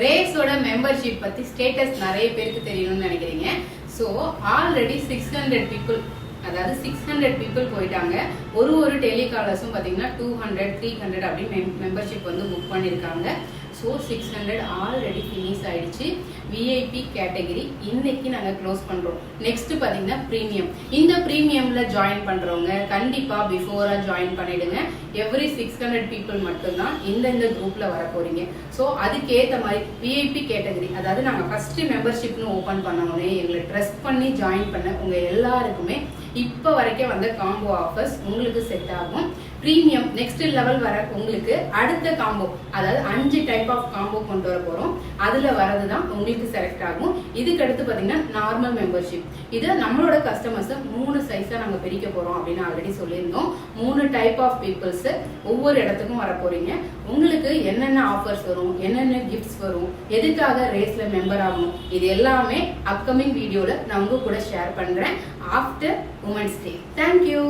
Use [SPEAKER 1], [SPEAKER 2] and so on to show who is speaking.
[SPEAKER 1] ரேஸோட membership பத்தி status நிறைய பேருக்கு தெரியணும்னு நினைக்கிறீங்க. ஸோ ஆல்ரெடி 600 பீப்புள், அதாவது 600 பீப்புள் போயிட்டாங்க. ஒரு டெலிகாலர்ஸும் பார்த்தீங்கன்னா 200 300 அப்படின்னு மெம்பர்ஷிப் வந்து புக் பண்ணியிருக்காங்க. ஸோ 600 ஆல்ரெடி ஃபினிஷ் ஆயிடுச்சு. விஐபி கேட்டகரி இன்னைக்கு நாங்கள் க்ளோஸ் பண்ணுறோம். நெக்ஸ்ட் பார்த்தீங்கன்னா ப்ரீமியம். இந்த ப்ரீமியமில் ஜாயின் பண்ணுறவங்க கண்டிப்பாக பிஃபோராக ஜாயின் பண்ணிடுங்க. எவ்ரி 600 பீப்புள் மட்டும்தான் இந்த குரூப்பில் வர போறீங்க. ஸோ அதுக்கேற்ற மாதிரி விஐபி கேட்டகரி, அதாவது நாங்கள் ஃபர்ஸ்ட் மெம்பர்ஷிப்னு ஓப்பன் பண்ணோடனே எங்களை ட்ரஸ்ட் பண்ணி ஜாயின் பண்ண உங்கள் எல்லாருக்குமே இப்போ வரைக்கும் வந்த காம்போ ஆஃபர்ஸ் உங்களுக்கு செட் ஆகும். ப்ரீமியம் நெக்ஸ்ட் லெவல் வர உங்களுக்கு அடுத்த காம்போ, அதாவது 5 டைப் ஆஃப் காம்போ கொண்டு வர போறோம். அதுல வரது தான் உங்களுக்கு செலக்ட் ஆகும். இதுக்கு அடுத்து பாத்தீங்கன்னா நார்மல் மெம்பர்ஷிப். இது நம்மளோட கஸ்டமர்ஸ் 3 சைஸா நாங்க பிரிக்க போறோம் அப்படின்னு ஆல்ரெடி சொல்லியிருந்தோம். 3 டைப் ஆஃப் பீப்புள்ஸ் ஒவ்வொரு இடத்துக்கும் வர போறீங்க. உங்களுக்கு என்னென்ன ஆஃபர்ஸ் வரும், என்னென்ன கிஃப்ட்ஸ் வரும், எதுக்காக ரேஸ்ல மெம்பர் ஆகணும், இது எல்லாமே அப்கமிங் வீடியோல நான் உங்க கூட ஷேர் பண்றேன் ஆஃப்டர் உமன்ஸ் டே. தேங்க்யூ.